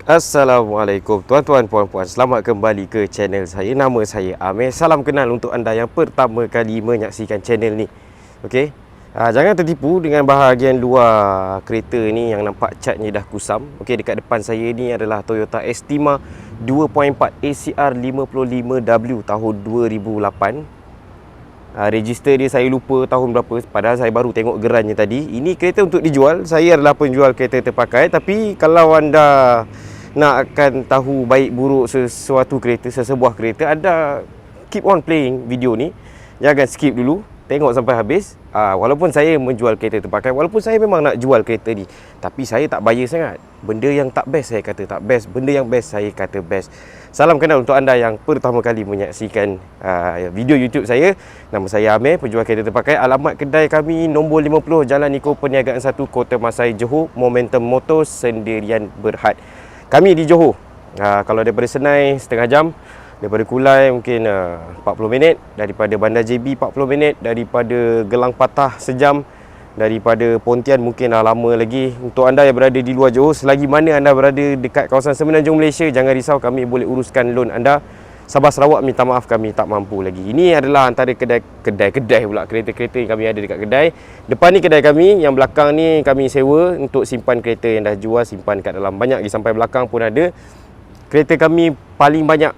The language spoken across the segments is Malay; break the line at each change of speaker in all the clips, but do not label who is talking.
Assalamualaikum tuan-tuan, puan-puan. Selamat kembali ke channel saya. Nama saya Amir. Salam kenal untuk anda yang pertama kali menyaksikan channel ni. Okey. Jangan tertipu dengan bahagian luar kereta ni yang nampak catnya dah kusam. Okey, dekat depan saya ni adalah Toyota Estima 2.4 ACR 55W tahun 2008. Register dia saya lupa tahun berapa, padahal saya baru tengok gerannya tadi. Ini kereta untuk dijual. Saya adalah penjual kereta terpakai. Tapi kalau anda nak akan tahu baik buruk sesuatu kereta, sesebuah kereta, anda keep on playing video ni. Jangan skip dulu, tengok sampai habis. Walaupun saya menjual kereta terpakai, walaupun saya memang nak jual kereta ni, tapi saya tak bias sangat. Benda yang tak best saya kata tak best, benda yang best saya kata best. Salam kenal untuk anda yang pertama kali menyaksikan video YouTube saya. Nama saya Amir, penjual kereta terpakai. Alamat kedai kami nombor 50 Jalan Niko Perniagaan 1, Kota Masai, Johor. Momentum Motors, sendirian berhad. Kami di Johor. Kalau daripada Senai setengah jam, daripada Kulai mungkin 40 minit, daripada Bandar JB 40 minit, daripada Gelang Patah sejam, daripada Pontian mungkin dah lama lagi. Untuk anda yang berada di luar Johor, selagi mana anda berada dekat kawasan Semenanjung Malaysia, jangan risau, kami boleh uruskan loan anda. Sabah Sarawak minta maaf, kami tak mampu lagi. Ini adalah antara kedai pula, kereta-kereta yang kami ada dekat kedai. Depan ni kedai kami, yang belakang ni kami sewa untuk simpan kereta yang dah jual, simpan kat dalam. Banyak lagi, sampai belakang pun ada. Kereta kami paling banyak,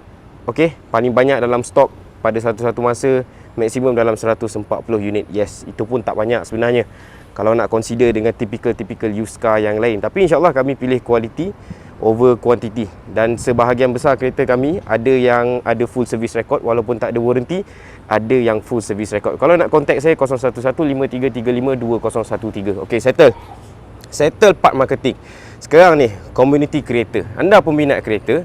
okey, paling banyak dalam stok pada satu masa, maksimum dalam 140 unit. Yes, itu pun tak banyak sebenarnya kalau nak consider dengan typical used car yang lain. Tapi insyaAllah kami pilih quality over quantity. Dan sebahagian besar kereta kami ada yang ada full service record, walaupun tak ada warranty, ada yang full service record. Kalau nak contact saya 011-5335-2013. Okey, settle part marketing. Sekarang ni community creator. Anda peminat kereta,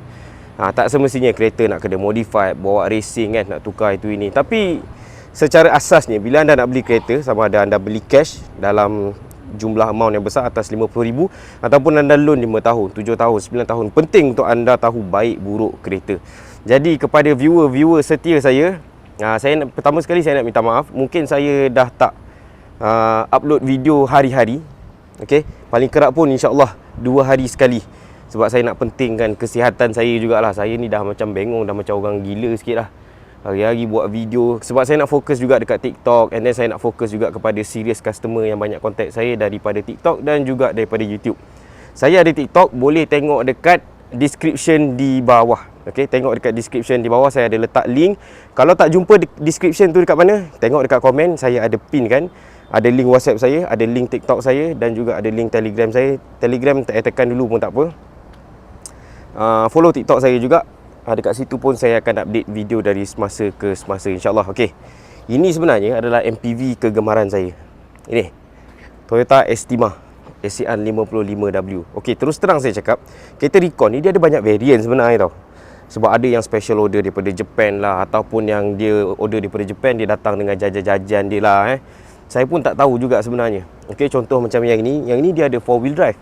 tak semestinya kereta nak kena modified, bawa racing kan, nak tukar itu ini. Tapi secara asasnya, bila anda nak beli kereta, sama ada anda beli cash dalam jumlah amount yang besar atas 50,000, ataupun anda loan 5 tahun, 7 tahun, 9 tahun, penting untuk anda tahu baik buruk kereta. Jadi kepada viewer setia saya, pertama sekali saya nak minta maaf. Mungkin saya dah tak upload video hari-hari. Okey, paling kerap pun insya-Allah 2 hari sekali. Sebab saya nak pentingkan kesihatan saya jugalah. Saya ni dah macam bengong, dah macam orang gila sikit lah. Hari-hari buat video. Sebab saya nak fokus juga dekat TikTok. And then saya nak fokus juga kepada serious customer yang banyak contact saya daripada TikTok dan juga daripada YouTube. Saya ada TikTok, boleh tengok dekat description di bawah. Okay, tengok dekat description di bawah, saya ada letak link. Kalau tak jumpa description tu dekat mana, tengok dekat komen, saya ada pin kan. Ada link WhatsApp saya, ada link TikTok saya, dan juga ada link Telegram saya. Telegram tekan dulu pun tak apa. Follow TikTok saya juga. Dekat situ pun saya akan update video dari semasa ke semasa, insyaAllah. Okey, ini sebenarnya adalah MPV kegemaran saya. Ini Toyota Estima ACR 55W. Okey, terus terang saya cakap, kereta Recon ni dia ada banyak variant sebenarnya tau. Sebab ada yang special order daripada Japan lah, ataupun yang dia order daripada Japan, dia datang dengan jajan-jajan dia lah. Saya pun tak tahu juga sebenarnya. Okey, contoh macam yang ni. Yang ni dia ada 4-wheel drive.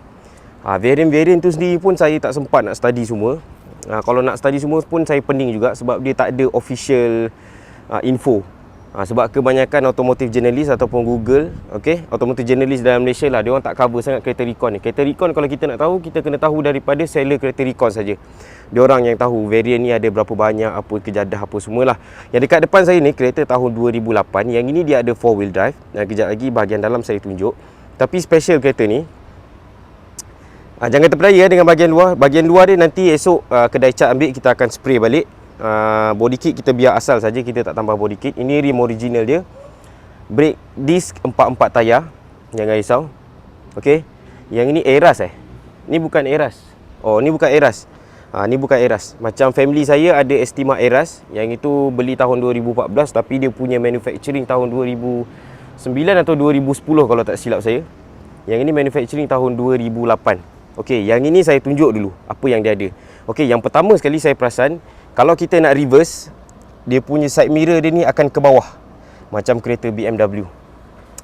Variant-variant tu sendiri pun saya tak sempat nak study semua. Kalau nak study semua pun saya pening juga, sebab dia tak ada official info. Sebab kebanyakan automotive journalist ataupun Google, okey, automotive journalist dalam Malaysia lah, dia orang tak cover sangat kereta Recon ni. Kereta Recon kalau kita nak tahu, kita kena tahu daripada seller kereta Recon saja. Dia orang yang tahu variant ni ada berapa banyak, apa kejadah, apa semualah. Yang dekat depan saya ni kereta tahun 2008. Yang ini dia ada 4-wheel drive. Kejap lagi bahagian dalam saya tunjuk. Tapi special kereta ni, jangan terpedaya dengan bahagian luar. Bahagian luar dia nanti esok kedai cat ambil, kita akan spray balik. Body kit kita biar asal saja, kita tak tambah body kit. Ini rim original dia. Brake disc 4 tayar, jangan risau. Okey. Yang ini Eras Ni bukan Eras. Oh, ni bukan Eras. Ni bukan Eras. Macam family saya ada Estima Eras, yang itu beli tahun 2014, tapi dia punya manufacturing tahun 2009 atau 2010 kalau tak silap saya. Yang ini manufacturing tahun 2008. Okey, yang ini saya tunjuk dulu apa yang dia ada. Okey, yang pertama sekali saya perasan, kalau kita nak reverse, dia punya side mirror dia ni akan ke bawah, macam kereta BMW.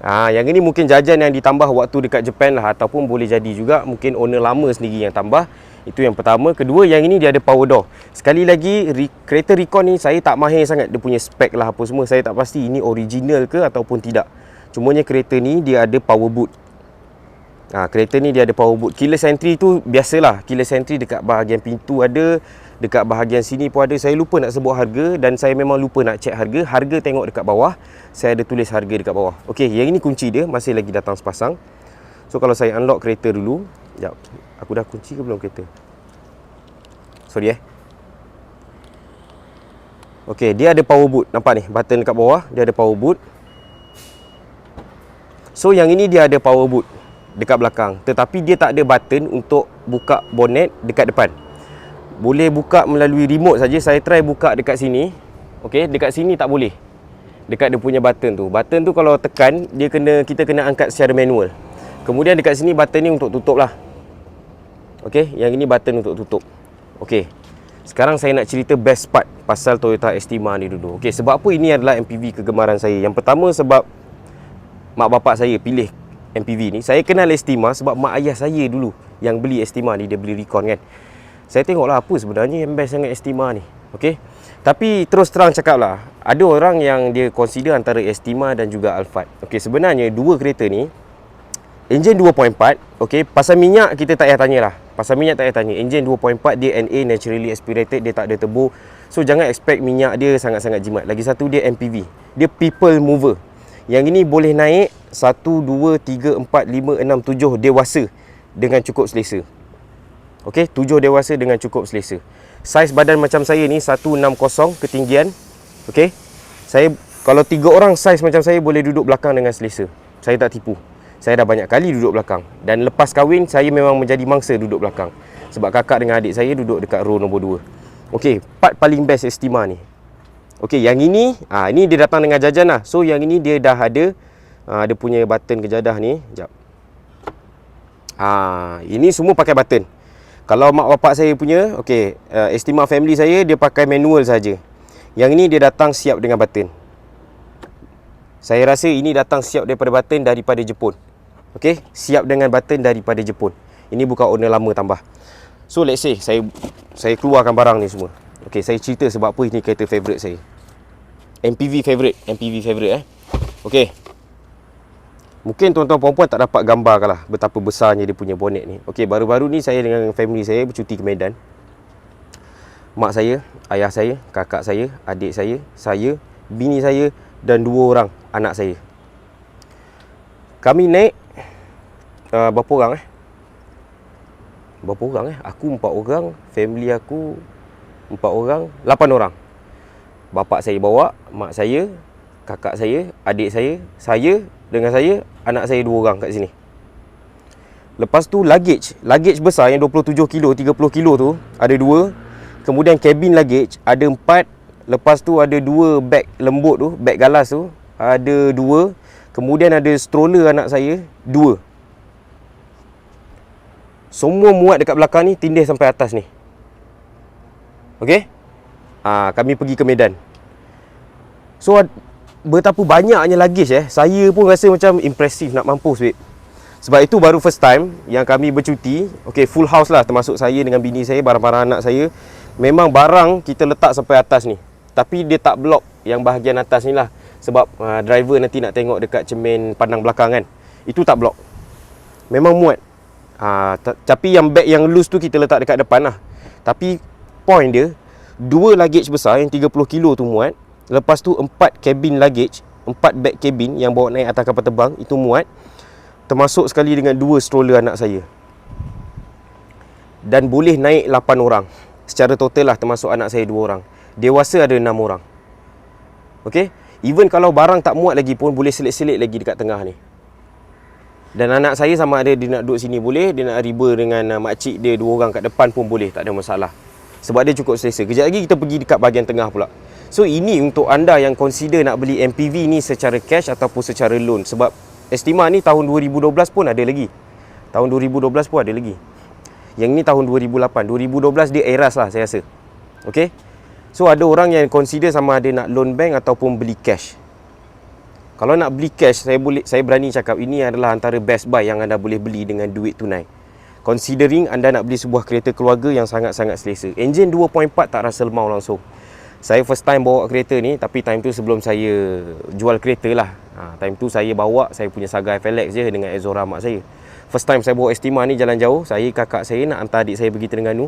Yang ini mungkin jajan yang ditambah waktu dekat Japan lah, ataupun boleh jadi juga mungkin owner lama sendiri yang tambah. Itu yang pertama. Kedua, yang ini dia ada power door. Sekali lagi, kereta Recon ni saya tak mahir sangat dia punya spek lah apa semua. Saya tak pasti ini original ke ataupun tidak. Cumanya kereta ni dia ada power boot. Kereta ni dia ada power boot. Keyless entry tu biasalah, keyless entry dekat bahagian pintu ada, dekat bahagian sini pun ada. Saya lupa nak sebut harga dan saya memang lupa nak check harga. Harga tengok dekat bawah. Saya ada tulis harga dekat bawah. Okey, yang ini kunci dia, masih lagi datang sepasang. So kalau saya unlock kereta dulu, jap. Aku dah kunci ke belum kereta? Sorry Okey, dia ada power boot. Nampak ni, button dekat bawah, dia ada power boot. So yang ini dia ada power boot dekat belakang, tetapi dia tak ada button untuk buka bonnet dekat depan. Boleh buka melalui remote saja. Saya try buka dekat sini. Okey, dekat sini tak boleh. Dekat dia punya button tu. Button tu kalau tekan, kita kena angkat secara manual. Kemudian dekat sini button ni untuk tutup lah. Okey, yang ini button untuk tutup. Okey. Sekarang saya nak cerita best part pasal Toyota Estima ni dulu. Okey, sebab apa ini adalah MPV kegemaran saya? Yang pertama sebab mak bapak saya pilih MPV ni. Saya kenal Estima sebab mak ayah saya dulu yang beli Estima ni, dia beli Recon kan. Saya tengoklah apa sebenarnya yang best sangat Estima ni. Okey. Tapi terus terang cakap lah, ada orang yang dia consider antara Estima dan juga Alphard. Okey, sebenarnya dua kereta ni enjin 2.4. Okey, pasal minyak kita tak payah tanyalah. Pasal minyak tak payah tanya. Enjin 2.4, dia NA, naturally aspirated, dia tak ada turbo. So jangan expect minyak dia sangat-sangat jimat. Lagi satu, dia MPV. Dia people mover. Yang ini boleh naik 1, 2, 3, 4, 5, 6, 7 dewasa dengan cukup selesa. Okey, 7 dewasa dengan cukup selesa. Saiz badan macam saya ni 160 ketinggian. Okey. Saya kalau 3 orang saiz macam saya boleh duduk belakang dengan selesa. Saya tak tipu. Saya dah banyak kali duduk belakang. Dan lepas kahwin, saya memang menjadi mangsa duduk belakang. Sebab kakak dengan adik saya duduk dekat row nombor 2. Okey, part paling best Estima ni. Okey, yang ini, ini dia datang dengan jajan lah. So, yang ini dia dah ada, dia punya button kejadah ni. Sekejap. Ini semua pakai button. Kalau mak bapak saya punya, okey, Estima family saya, dia pakai manual saja. Yang ini dia datang siap dengan button. Saya rasa ini datang siap daripada button daripada Jepun. Okey, siap dengan button daripada Jepun. Ini bukan owner lama tambah. So let's say saya keluarkan barang ni semua. Okey, saya cerita sebab apa ini kereta favourite saya. MPV favourite Okey. Mungkin tuan-tuan puan-puan tak dapat gambarkan lah betapa besarnya dia punya bonnet ni. Okey, baru-baru ni saya dengan family saya bercuti ke Medan. Mak saya, ayah saya, kakak saya, adik saya, bini saya dan 2 orang anak saya. Kami naik berapa orang Berapa orang Aku 4 orang, family aku 4 orang, 8 orang. Bapak saya bawa, mak saya, kakak saya, adik saya dengan saya, anak saya 2 orang kat sini. Lepas tu luggage besar yang 27 kilo, 30 kilo tu ada 2. Kemudian cabin luggage ada 4. Lepas tu ada 2 beg lembut tu, beg galas tu ada 2. Kemudian ada stroller anak saya 2. Semua muat dekat belakang ni, tindih sampai atas ni. Okey? Kami pergi ke Medan. So betapa banyaknya luggage saya pun rasa macam impresif nak mampus babe. Sebab itu baru first time yang kami bercuti. Okey, full house lah, termasuk saya dengan bini saya, barang-barang anak saya. Memang barang kita letak sampai atas ni. Tapi dia tak block yang bahagian atas ni lah. Sebab driver nanti nak tengok dekat cermin pandang belakang kan. Itu tak block. Memang muat. Tapi yang bag yang loose tu kita letak dekat depan lah. Tapi point dia, 2 luggage besar yang 30 kilo tu muat. Lepas tu 4 cabin luggage, 4 bag cabin yang bawa naik atas kapal terbang, itu muat. Termasuk sekali dengan 2 stroller anak saya. Dan boleh naik 8 orang. Secara total lah, termasuk anak saya 2 orang. Dewasa ada 6 orang. Okey? Even kalau barang tak muat lagi pun boleh selit-selit lagi dekat tengah ni. Dan anak saya sama ada dia nak duduk sini boleh, dia nak riba dengan makcik dia 2 orang kat depan pun boleh, tak ada masalah. Sebab dia cukup selesa. Kejap lagi kita pergi dekat bahagian tengah pula. So ini untuk anda yang consider nak beli MPV ni secara cash ataupun secara loan. Sebab Estima ni tahun 2012 pun ada lagi. Tahun 2012 pun ada lagi. Yang ni tahun 2008. 2012 dia Eras lah saya rasa. Okey. So ada orang yang consider sama ada nak loan bank ataupun beli cash. Kalau nak beli cash, saya berani cakap ini adalah antara best buy yang anda boleh beli dengan duit tunai. Considering anda nak beli sebuah kereta keluarga yang sangat-sangat selesa. Enjin 2.4 tak rasa lemau langsung. Saya first time bawa kereta ni, tapi time tu sebelum saya jual kereta lah. Time tu saya bawa saya punya Saga FLX je dengan Exora mak saya. First time saya bawa Estima ni jalan jauh, kakak saya nak hantar adik saya pergi Terengganu.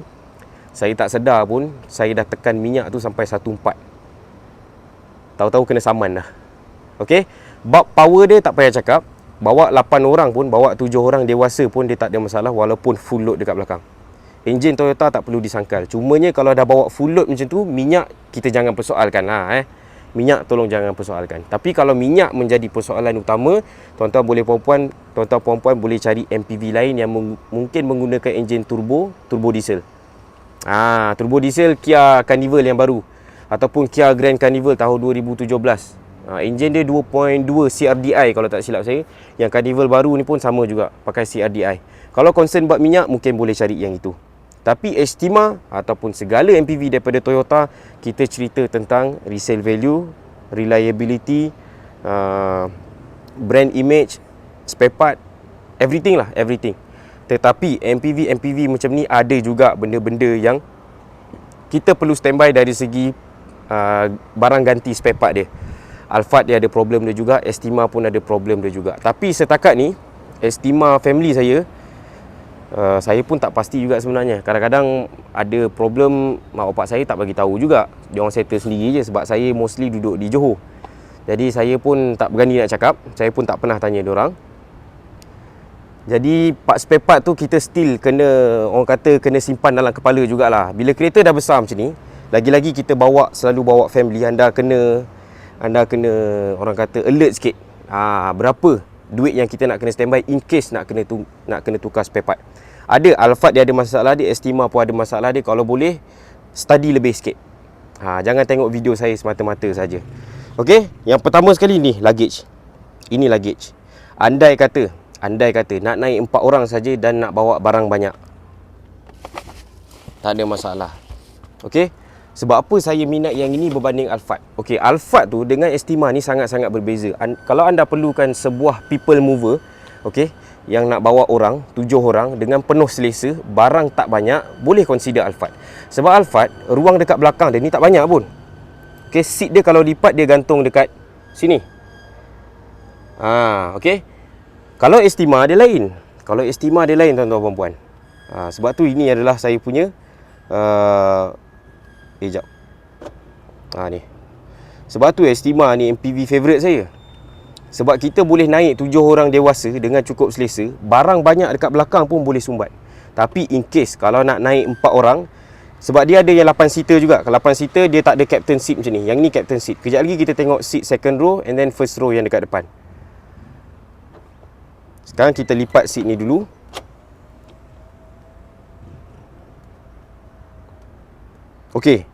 Saya tak sedar pun, saya dah tekan minyak tu sampai 1.4. Tahu-tahu kena saman dah. Okey, bab power dia tak payah cakap. Bawa 8 orang pun, bawa 7 orang dewasa pun dia tak ada masalah walaupun full load dekat belakang. Enjin Toyota tak perlu disangkal. Cumanya kalau dah bawa full load macam tu, minyak kita jangan persoalkan lah. Minyak tolong jangan persoalkan. Tapi kalau minyak menjadi persoalan utama, tuan-tuan puan-puan boleh cari MPV lain yang mungkin menggunakan enjin turbo diesel. Turbo diesel Kia Carnival yang baru ataupun Kia Grand Carnival tahun 2017. Enjin dia 2.2 CRDI kalau tak silap saya. Yang Carnival baru ni pun sama juga, pakai CRDI. Kalau concern buat minyak, mungkin boleh cari yang itu. Tapi Estima ataupun segala MPV daripada Toyota, kita cerita tentang resale value, reliability, brand image, spare part, everything lah, everything. Tetapi MPV macam ni ada juga benda-benda yang kita perlu standby dari segi barang ganti spare part dia. Alphard dia ada problem dia juga, Estima pun ada problem dia juga. Tapi setakat ni Estima family saya pun tak pasti juga sebenarnya. Kadang-kadang ada problem mak bapak saya tak bagi tahu juga. Dia orang settle sendiri je sebab saya mostly duduk di Johor. Jadi saya pun tak berani nak cakap, saya pun tak pernah tanya dia orang. Jadi spare part tu kita still kena, orang kata kena simpan dalam kepala jugalah. Bila kereta dah besar macam ni, lagi-lagi kita selalu bawa family, anda kena orang kata alert sikit. Berapa duit yang kita nak kena standby in case nak kena tukar spare part. Ada Alphard dia ada masalah dia, Estima pun ada masalah dia. Kalau boleh study lebih sikit. Jangan tengok video saya semata-mata saja. Okey, yang pertama sekali ni luggage. Ini luggage. Andai kata nak naik 4 orang saja dan nak bawa barang banyak, tak ada masalah. Okey, sebab apa saya minat yang ini berbanding Alphard? Okey, Alphard tu dengan Estima ni sangat-sangat berbeza. Kalau anda perlukan sebuah people mover, okey, yang nak bawa orang, 7 orang dengan penuh selesa, barang tak banyak, boleh consider Alphard. Sebab Alphard, ruang dekat belakang dia ni tak banyak pun. Okey, seat dia kalau lipat dia gantung dekat sini. Okey. Kalau Estima dia lain. Tuan-tuan puan-puan. Sebab tu ini adalah saya punya jap. Ni. Sebab tu Estima ni MPV favourite saya. Sebab kita boleh naik 7 orang dewasa dengan cukup selesa, barang banyak dekat belakang pun boleh sumbat. Tapi in case kalau nak naik 4 orang, sebab dia ada yang 8 seater juga. Kalau 8 seater dia tak ada captain seat macam ni. Yang ni captain seat. Kejap lagi kita tengok seat second row and then first row yang dekat depan. Sekarang kita lipat seat ni dulu. Okey.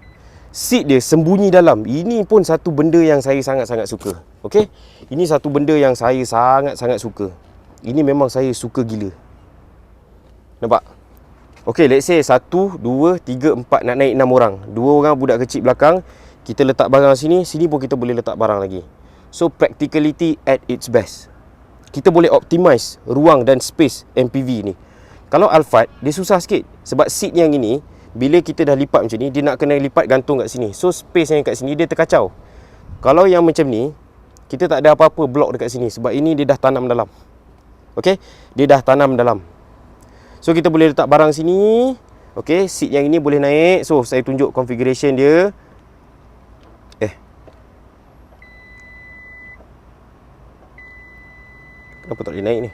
Seat dia sembunyi dalam. Ini pun satu benda yang saya sangat-sangat suka. Okey. Ini satu benda yang saya sangat-sangat suka. Ini memang saya suka gila. Nampak? Okey, let's say 1, 2, 3, 4 nak naik 6 orang. 2 orang budak kecil belakang. Kita letak barang sini, sini pun kita boleh letak barang lagi. So practicality at its best. Kita boleh optimize ruang dan space MPV ni. Kalau Alphard, dia susah sikit. Sebab seat yang ini, bila kita dah lipat macam ni, dia nak kena lipat gantung kat sini. So space yang kat sini, dia terkacau. Kalau yang macam ni, kita tak ada apa-apa blok dekat sini. Sebab ini dia dah tanam dalam. Okey, dia dah tanam dalam. So kita boleh letak barang sini. Okey, seat yang ini boleh naik. So saya tunjuk configuration dia. Kenapa tak boleh naik ni?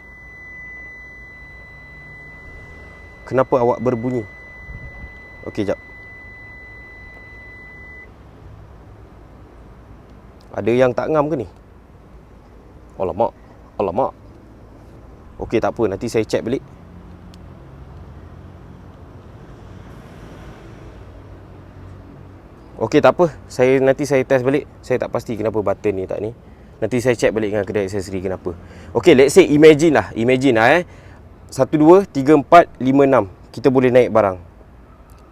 Kenapa awak berbunyi? Okey, jap. Ada yang tak ngam ke ni? Alamak. Okey, tak apa, nanti saya check balik. Okey, tak apa. Nanti saya test balik. Saya tak pasti kenapa button ni tak ni. Nanti saya check balik dengan kedai aksesori kenapa. Okey, let's say imagine lah 1, 2, 3, 4, 5, 6. Kita boleh naik barang.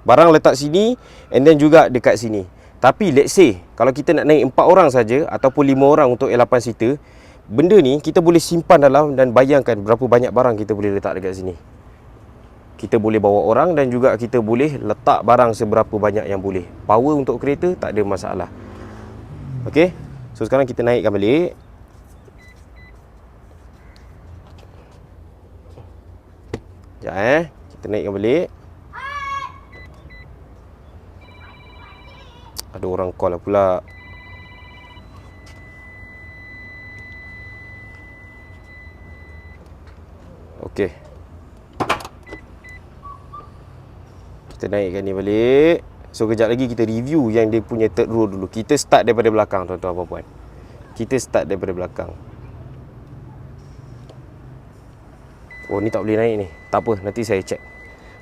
Barang letak sini and then juga dekat sini. Tapi let's say kalau kita nak naik 4 orang saja ataupun 5 orang untuk 8 seater, benda ni kita boleh simpan dalam dan bayangkan berapa banyak barang kita boleh letak dekat sini. Kita boleh bawa orang dan juga kita boleh letak barang seberapa banyak yang boleh. Power untuk kereta tak ada masalah. Okey. So sekarang kita naikkan balik. Sekejap kita naikkan balik. Ada orang call lah pula. Okey. Kita naikkan ni balik. So kejap lagi kita review yang dia punya third row dulu. Kita start daripada belakang tuan-tuan dan puan. Kita start daripada belakang. Oh ni tak boleh naik ni. Tak apa, nanti saya check.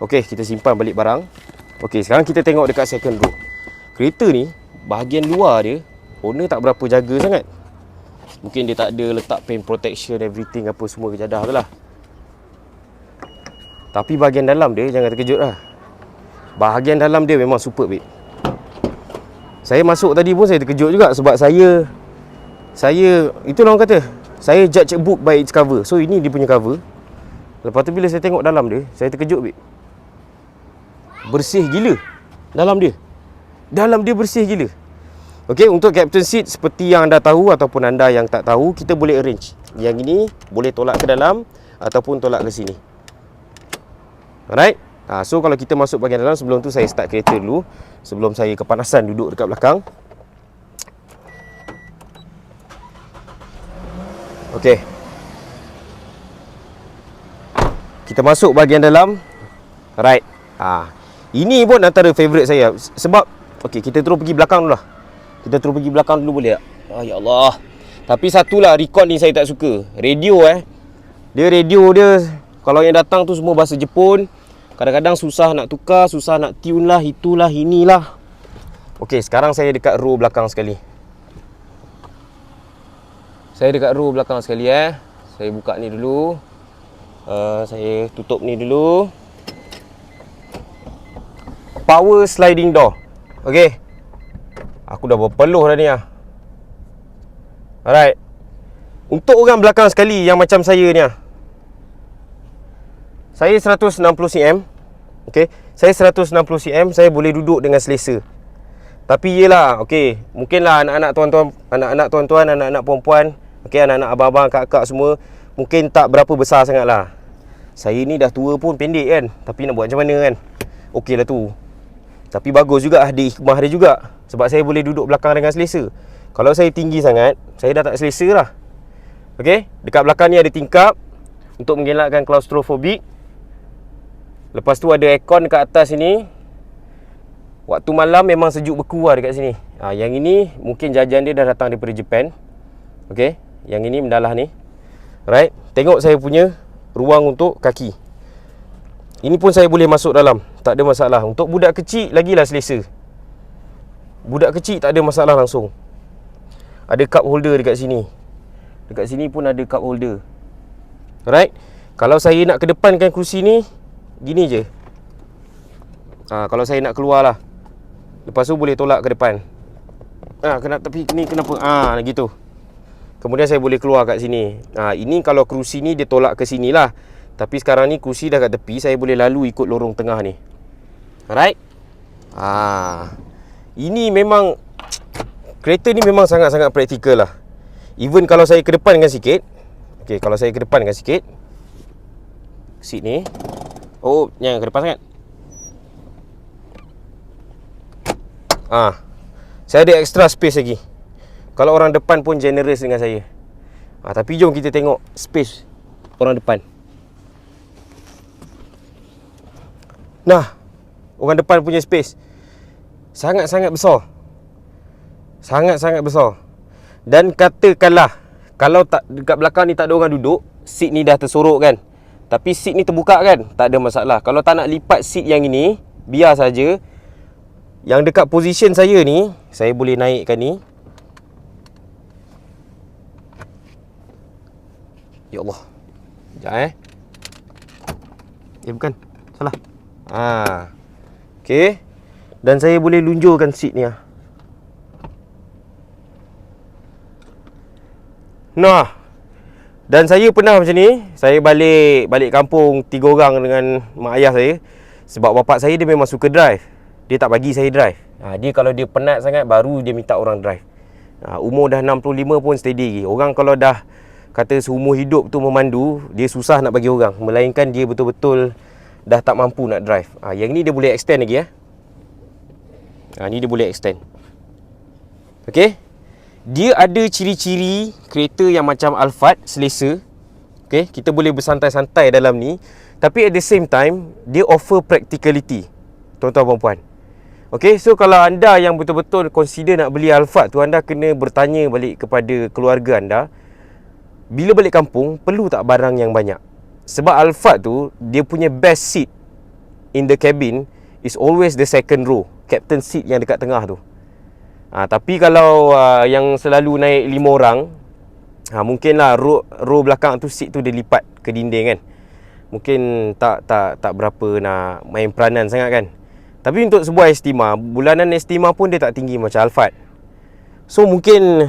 Okey, kita simpan balik barang. Okey, sekarang kita tengok dekat second row. Kereta ni bahagian luar dia owner tak berapa jaga sangat. Mungkin dia tak ada letak paint protection everything apa semua kejadah tu lah. Tapi bahagian dalam dia jangan terkejut lah. Bahagian dalam dia memang superb babe. Saya masuk tadi pun saya terkejut juga sebab saya itu orang kata saya judge a book by its cover. So ini dia punya cover. Lepas tu bila saya tengok dalam dia, saya terkejut babe. Bersih gila dalam dia. Dalam dia bersih gila. Okey, untuk captain seat seperti yang anda tahu ataupun anda yang tak tahu, kita boleh arrange. Yang ini boleh tolak ke dalam ataupun tolak ke sini. Alright. So kalau kita masuk bahagian dalam, sebelum tu saya start kereta dulu. Sebelum saya kepanasan duduk dekat belakang. Okey. Kita masuk bahagian dalam. Right. Ini pun antara favourite saya. Sebab okey, kita terus pergi belakang dulu lah. Kita terus pergi belakang dulu boleh tak? Ya Allah. Tapi satulah recon ni saya tak suka. Radio Dia radio dia kalau yang datang tu semua bahasa Jepun. Kadang-kadang susah nak tukar, susah nak tune lah, itulah, inilah. Okey, sekarang saya dekat row belakang sekali. Saya dekat row belakang sekali Saya buka ni dulu. Saya tutup ni dulu. Power sliding door. Okey. Aku dah berpeluh dah ni lah. Alright. Untuk orang belakang sekali yang macam saya ni lah. Saya 160 cm. Okey, saya 160 cm, saya boleh duduk dengan selesa. Tapi yelah, okey, mungkinlah anak-anak tuan-tuan, anak-anak perempuan, okey, anak-anak abang-abang, kakak semua mungkin tak berapa besar sangatlah. Saya ni dah tua pun pendek kan, tapi nak buat macam mana kan. Okeylah tu. Tapi bagus juga ada hikmah dia juga. Sebab saya boleh duduk belakang dengan selesa. Kalau saya tinggi sangat, saya dah tak selesa lah. Okey, dekat belakang ni ada tingkap untuk mengelakkan klaustrofobik. Lepas tu ada aircon dekat atas sini. Waktu malam memang sejuk beku lah dekat sini. Yang ini mungkin jajan dia dah datang daripada Japan. Okey, yang ini mendalah ni. Right, tengok saya punya ruang untuk kaki. Ini pun saya boleh masuk dalam, tak ada masalah. Untuk budak kecil lagilah selesa. Budak kecil tak ada masalah langsung. Ada cup holder dekat sini. Dekat sini pun ada cup holder. Right, kalau saya nak kedepankan kerusi ni, gini je. Kalau saya nak keluar lah, lepas tu boleh tolak ke depan. Kena tepi ni kenapa? Gitu. Kemudian saya boleh keluar kat sini. Ini kalau kerusi ni dia tolak ke sini lah. Tapi sekarang ni kerusi dah kat tepi, saya boleh lalu ikut lorong tengah ni. Alright. Ini memang, kereta ni memang sangat-sangat praktikal lah. Even kalau saya kedepankan sikit. Okay, kalau saya kedepankan sikit, seat ni, jangan ke depan sangat. Saya ada extra space lagi. Kalau orang depan pun generous dengan saya. Tapi jom kita tengok space orang depan. Nah, orang depan punya space sangat-sangat besar. Sangat-sangat besar. Dan katakanlah kalau tak dekat belakang ni tak ada orang duduk, seat ni dah tersorok kan. Tapi seat ni terbuka kan, tak ada masalah. Kalau tak nak lipat seat yang ini, biar saja. Yang dekat position saya ni, saya boleh naikkan ni. Ya Allah. Sekejap bukan, salah. Okey. Dan saya boleh lunjurkan seat ni. Nah. Dan saya pernah macam ni. Saya balik kampung 3 orang dengan mak ayah saya. Sebab bapak saya dia memang suka drive. Dia tak bagi saya drive. Dia kalau dia penat sangat baru dia minta orang drive. Umur dah 65 pun steady lagi. Orang kalau dah kata seumur hidup tu memandu, dia susah nak bagi orang. Melainkan dia betul-betul dah tak mampu nak drive. Yang ni dia boleh extend lagi ni dia boleh extend. Okey. Dia ada ciri-ciri kereta yang macam Alphard, selesa. Okey, kita boleh bersantai-santai dalam ni, tapi at the same time dia offer practicality. Tuan-tuan dan puan. Okey, so kalau anda yang betul-betul consider nak beli Alphard tu, anda kena bertanya balik kepada keluarga anda, bila balik kampung perlu tak barang yang banyak. Sebab Alphard tu dia punya best seat in the cabin is always the second row, captain seat yang dekat tengah tu. Tapi kalau yang selalu naik 5 orang, mungkinlah row belakang tu seat tu dia lipat ke dinding kan. Mungkin tak berapa nak main peranan sangat kan. Tapi untuk sebuah Estima, bulanan Estima pun dia tak tinggi macam Alphard. So mungkin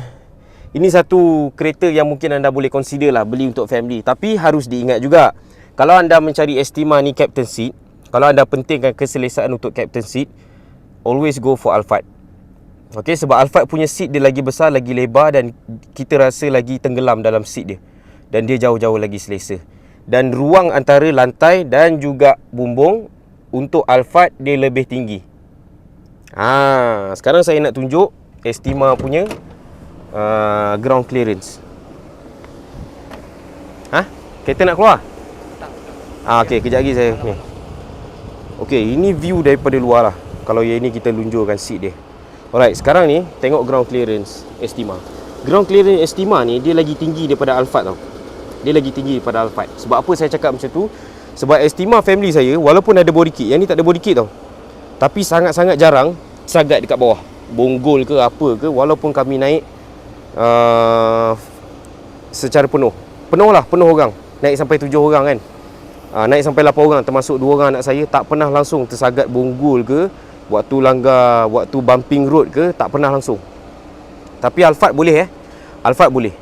ini satu kereta yang mungkin anda boleh consider lah beli untuk family. Tapi harus diingat juga, kalau anda mencari Estima ni captain seat, kalau anda pentingkan keselesaan untuk captain seat, always go for Alphard. Okey, sebab Alphard punya seat dia lagi besar, lagi lebar, dan kita rasa lagi tenggelam dalam seat dia. Dan dia jauh-jauh lagi selesa. Dan ruang antara lantai dan juga bumbung untuk Alphard dia lebih tinggi. Sekarang saya nak tunjuk Estima punya ground clearance. Kereta nak keluar? Okey, kejap lagi saya ni. Okey, ini view daripada luar lah. Kalau yang ini kita lunjurkan seat dia. Alright, sekarang ni tengok ground clearance Estima. Ground clearance Estima ni dia lagi tinggi daripada Alphard tau. Dia lagi tinggi daripada Alphard. Sebab apa saya cakap macam tu? Sebab Estima family saya, walaupun ada body kit, yang ni tak ada body kit tau, tapi sangat-sangat jarang sagat dekat bawah, bonggol ke apa ke, walaupun kami naik secara penuh orang, naik sampai 7 orang kan, naik sampai 8 orang, termasuk 2 orang anak saya, tak pernah langsung tersagat bonggol ke, waktu langgar, waktu bumping road ke, tak pernah langsung. Tapi Alphard boleh Alphard boleh.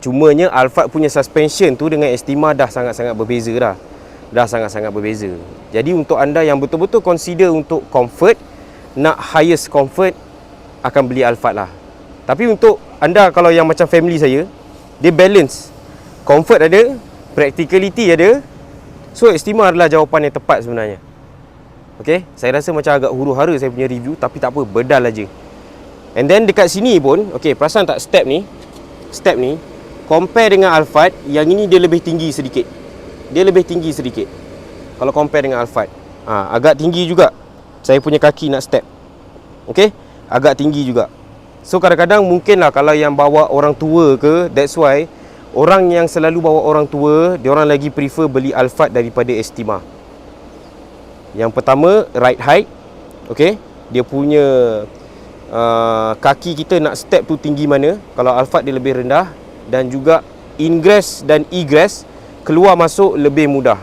Cumanya Alphard punya suspension tu dengan Estima dah sangat-sangat berbeza dah. Dah sangat-sangat berbeza. Jadi untuk anda yang betul-betul consider untuk comfort, nak highest comfort, akan beli Alphard lah. Tapi untuk anda kalau yang macam family saya, dia balance. Comfort ada, practicality ada. So Estima adalah jawapan yang tepat sebenarnya. Okay, saya rasa macam agak huru-hara saya punya review, tapi tak apa, bedal aja. And then dekat sini pun, okay, perasan tak step ni, compare dengan Alphard, yang ini dia lebih tinggi sedikit. Dia lebih tinggi sedikit kalau compare dengan Alphard. Agak tinggi juga saya punya kaki nak step. Okay, agak tinggi juga. So kadang-kadang mungkinlah kalau yang bawa orang tua ke, that's why orang yang selalu bawa orang tua, diorang lagi prefer beli Alphard daripada Estima. Yang pertama, ride height. Okay, dia punya kaki kita nak step tu tinggi mana. Kalau Alphard dia lebih rendah. Dan juga ingress dan egress, keluar masuk lebih mudah.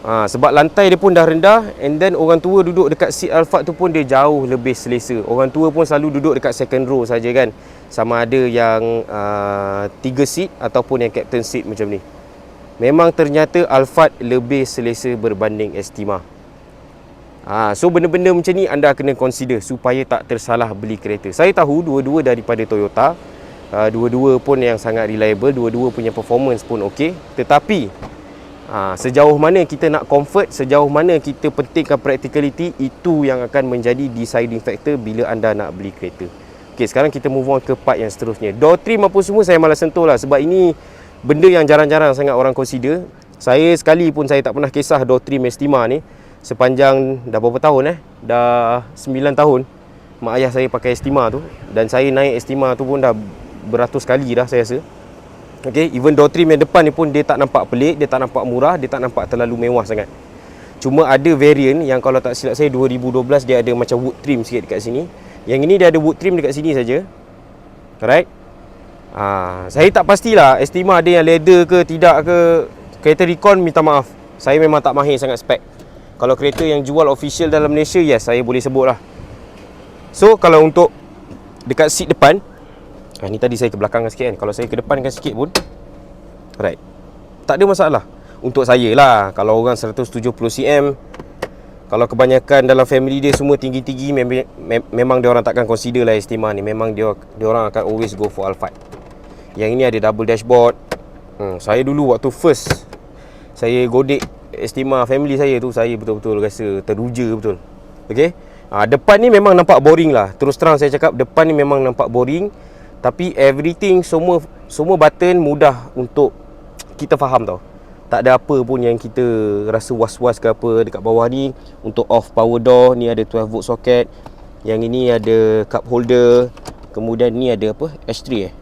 Sebab lantai dia pun dah rendah. And then orang tua duduk dekat seat Alphard tu pun dia jauh lebih selesa. Orang tua pun selalu duduk dekat second row saja kan. Sama ada yang 3 seat ataupun yang captain seat macam ni. Memang ternyata Alphard lebih selesa berbanding Estima. So benda-benda macam ni anda kena consider supaya tak tersalah beli kereta. Saya tahu dua-dua daripada Toyota, dua-dua pun yang sangat reliable, dua-dua punya performance pun okey. Tetapi sejauh mana kita nak comfort, sejauh mana kita pentingkan practicality, itu yang akan menjadi deciding factor bila anda nak beli kereta. Okey, sekarang kita move on ke part yang seterusnya. Door trim apa semua saya malas sentuh lah, sebab ini benda yang jarang-jarang sangat orang consider. Saya sekali pun saya tak pernah kisah door trim Estima ni. Sepanjang dah berapa tahun dah 9 tahun mak ayah saya pakai Estima tu. Dan saya naik Estima tu pun dah beratus kali dah saya rasa. Okay, even door trim yang depan ni pun dia tak nampak pelik, dia tak nampak murah, dia tak nampak terlalu mewah sangat. Cuma ada variant yang kalau tak silap saya 2012 dia ada macam wood trim sikit dekat sini. Yang ini dia ada wood trim dekat sini saja. Alright. Saya tak pastilah Estima ada yang leather ke tidak ke. Kereta Recon minta maaf, saya memang tak mahir sangat spek. Kalau kereta yang jual official dalam Malaysia, yes, saya boleh sebut lah. So kalau untuk dekat seat depan, ni tadi saya ke belakang sikit kan. Kalau saya ke depan kan sikit pun, alright, tak ada masalah. Untuk saya lah, kalau orang 170 cm, kalau kebanyakan dalam family dia semua tinggi-tinggi, memang dia orang takkan consider lah Estima ni. Memang dia orang akan always go for Alphard. Yang ini ada double dashboard. Saya dulu waktu first saya godek Estima family saya tu, saya betul-betul rasa teruja betul. Okey. Depan ni memang nampak boring lah. Terus terang saya cakap, depan ni memang nampak boring. Tapi everything, semua button mudah untuk kita faham tau. Tak ada apa pun yang kita rasa was-was ke apa. Dekat bawah ni untuk off power door, ni ada 12 volt socket. Yang ini ada cup holder. Kemudian ni ada apa? Ashtray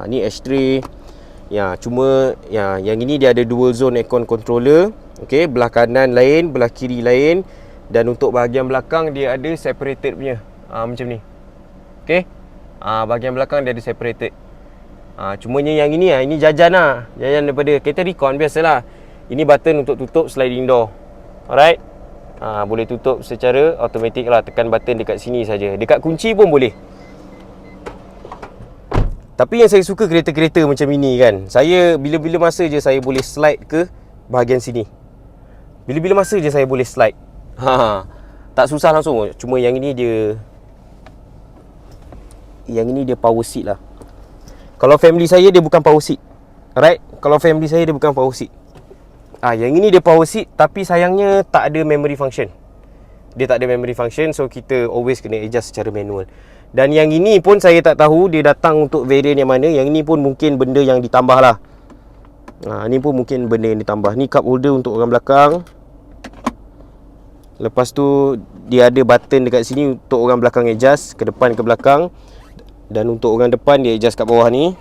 ni ashtray. Ya, cuma yang ini dia ada dual zone aircon controller. Okey, belah kanan lain, belah kiri lain. Dan untuk bahagian belakang dia ada separated punya. Macam ni. Okey. Bahagian belakang dia ada separated. Cumanya yang ini ini jajan lah. Jajan daripada kereta Recon biasalah. Ini button untuk tutup sliding door. Alright. Boleh tutup secara automatik lah. Tekan button dekat sini saja. Dekat kunci pun boleh. Tapi yang saya suka kereta-kereta macam ini kan, saya bila-bila masa je saya boleh slide ke bahagian sini. Bila-bila masa je saya boleh slide. Tak susah langsung. Cuma yang ini dia power seat lah. Kalau family saya dia bukan power seat. Alright. Kalau family saya dia bukan power seat. Yang ini dia power seat, tapi sayangnya tak ada memory function. Dia tak ada memory function, so kita always kena adjust secara manual. Dan yang ini pun saya tak tahu dia datang untuk variant yang mana. Yang ini pun mungkin benda yang ditambah lah. Ni pun mungkin benda yang ditambah. Ni cup holder untuk orang belakang. Lepas tu dia ada button dekat sini untuk orang belakang adjust ke depan ke belakang. Dan untuk orang depan dia adjust kat bawah ni,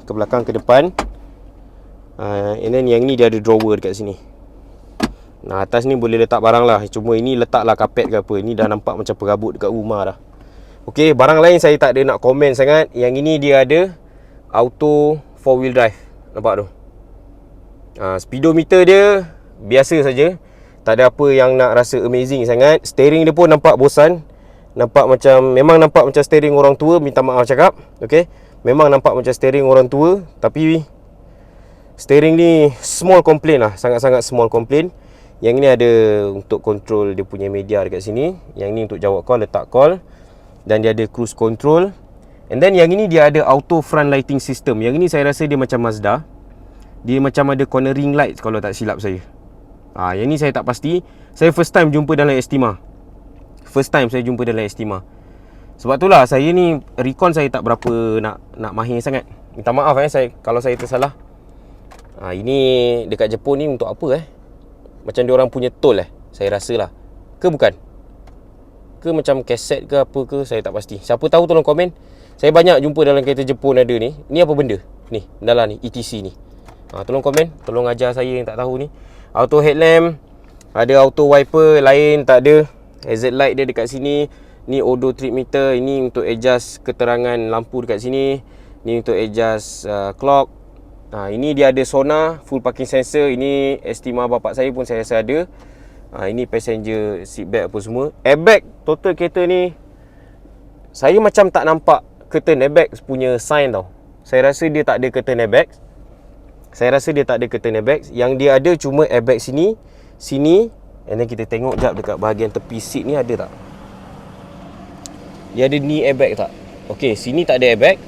ke belakang ke depan. And then yang ni dia ada drawer dekat sini. Atas ni boleh letak barang lah. Cuma ini letaklah kapet ke apa. Ini dah nampak macam perabot dekat rumah dah. Okey, barang lain saya tak ada nak komen sangat. Yang ini dia ada auto 4-wheel drive. Nampak tu? Speedometer dia biasa saja. Tak ada apa yang nak rasa amazing sangat. Steering dia pun nampak bosan. Memang nampak macam steering orang tua. Minta maaf cakap. Okey, memang nampak macam steering orang tua. Tapi steering ni small complaint lah. Sangat-sangat small complaint. Yang ni ada untuk control dia punya media dekat sini. Yang ni untuk jawab call, letak call. Dan dia ada cruise control. And then yang ini dia ada auto front lighting system. Yang ini saya rasa dia macam Mazda. Dia macam ada cornering light kalau tak silap saya. Yang ni saya tak pasti. Saya first time jumpa dalam Estima. Sebab itulah saya ni Recon saya tak berapa nak mahir sangat. Minta maaf kalau saya tersalah. Ini dekat Jepun ni untuk apa Macam dia orang punya toll saya rasa lah. Ke bukan? Ke macam kaset ke apa ke, saya tak pasti. Siapa tahu tolong komen. Saya banyak jumpa dalam kereta Jepun ada ni. Ni apa benda? Ni, dalam ni, ETC ni. Tolong komen, tolong ajar saya yang tak tahu ni. Auto headlamp, ada auto wiper, lain tak ada. Hazard light dia dekat sini. Ni odo trip meter, ini untuk adjust keterangan lampu dekat sini. Ni untuk adjust clock. Ini dia ada sonar, full parking sensor. Ini Estima bapak saya pun saya rasa ada. Ini passenger seat belt apa semua. Airbag total kereta ni saya macam tak nampak curtain airbag punya sign tau. Saya rasa dia tak ada curtain airbag. Yang dia ada cuma airbag sini, and then kita tengok jap dekat bahagian tepi seat ni ada tak? Dia ada knee airbag tak? Okey, sini tak ada airbag.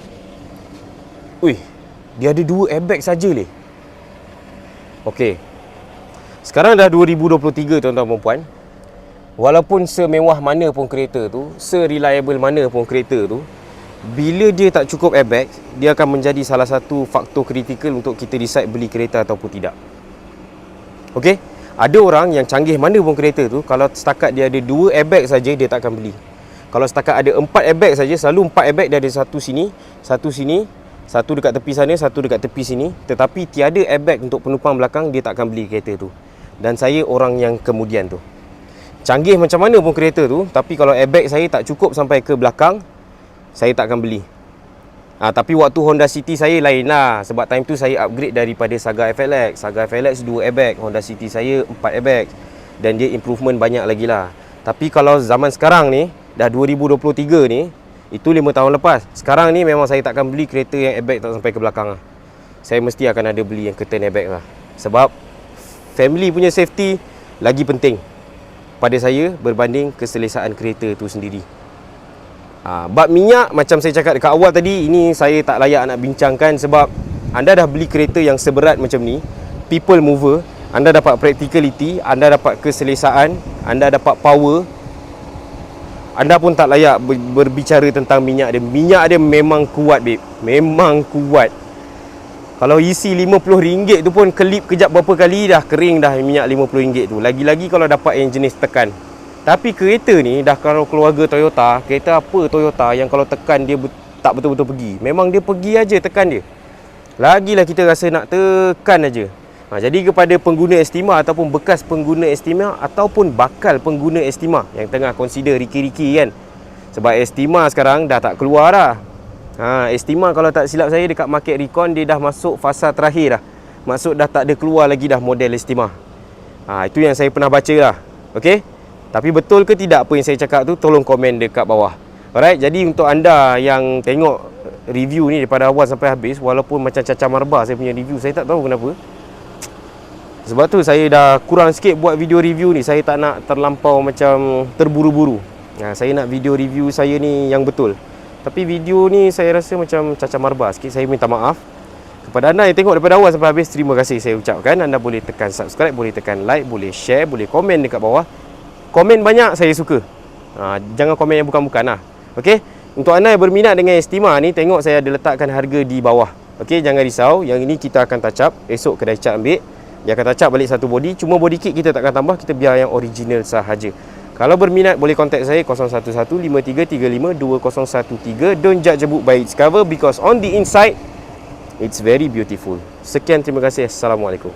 Dia ada 2 airbag saja leh. Okey. Sekarang dah 2023 tuan-tuan dan puan. Walaupun semewah mana pun kereta tu, se-reliable mana pun kereta tu, bila dia tak cukup airbag, dia akan menjadi salah satu faktor kritikal untuk kita decide beli kereta ataupun tidak. Okey? Ada orang yang canggih mana pun kereta tu, kalau setakat dia ada 2 airbag saja dia tak akan beli. Kalau setakat ada 4 airbag saja, selalu 4 airbag dia ada satu sini, satu dekat tepi sana, satu dekat tepi sini. Tetapi tiada airbag untuk penumpang belakang, dia tak akan beli kereta tu. Dan saya orang yang kemudian tu. Canggih macam mana pun kereta tu, tapi kalau airbag saya tak cukup sampai ke belakang, saya tak akan beli. Tapi waktu Honda City saya lain lah. Sebab time tu saya upgrade daripada Saga FLX. Saga FLX 2 airbag, Honda City saya 4 airbag. Dan dia improvement banyak lagi lah. Tapi kalau zaman sekarang ni, dah 2023 ni, itu 5 tahun lepas. Sekarang ni memang saya takkan beli kereta yang airbag tak sampai ke belakang lah. Saya mesti akan ada beli yang curtain airbag lah. Sebab family punya safety lagi penting pada saya berbanding keselesaan kereta tu sendiri. Bab minyak, macam saya cakap dekat awal tadi, ini saya tak layak nak bincangkan sebab anda dah beli kereta yang seberat macam ni, people mover, anda dapat practicality, anda dapat keselesaan, anda dapat power. Anda pun tak layak berbicara tentang minyak dia. Minyak dia memang kuat, babe. Memang kuat. Kalau isi RM50 tu pun kelip kejap berapa kali dah kering dah minyak RM50 tu. Lagi-lagi kalau dapat yang jenis tekan. Tapi kereta ni dah, kalau keluarga Toyota, kereta apa Toyota yang kalau tekan dia tak betul-betul pergi. Memang dia pergi aja tekan dia. Lagilah kita rasa nak tekan aja. Jadi kepada pengguna Estima ataupun bekas pengguna Estima ataupun bakal pengguna Estima yang tengah consider riki-riki kan, sebab Estima sekarang dah tak keluar dah. Estima kalau tak silap saya dekat market recon dia dah masuk fasa terakhir dah. Maksud dah tak ada keluar lagi dah model Estima. Itu yang saya pernah baca lah. Okey. Tapi betul ke tidak apa yang saya cakap tu, tolong komen dekat bawah. Alright, jadi untuk anda yang tengok review ni daripada awal sampai habis, walaupun macam cacah marba saya punya review, saya tak tahu kenapa. Sebab tu saya dah kurang sikit buat video review ni. Saya tak nak terlampau macam terburu-buru. Saya nak video review saya ni yang betul. Tapi video ni saya rasa macam cacah marba sikit. Saya minta maaf kepada anda yang tengok daripada awal sampai habis. Terima kasih saya ucapkan. Anda boleh tekan subscribe, boleh tekan like, boleh share, boleh komen dekat bawah. Komen banyak saya suka. Jangan komen yang bukan-bukan lah. Okey. Untuk anda yang berminat dengan Estima ni, tengok saya ada letakkan harga di bawah. Okey, jangan risau. Yang ini kita akan touch up. Esok kedai cat ambil. Dia akan touch up balik satu body. Cuma body kit kita takkan tambah, kita biar yang original sahaja. Kalau berminat boleh contact saya 011533520013. Don't judge a book by its cover, because on the inside it's very beautiful. Sekian, terima kasih. Assalamualaikum.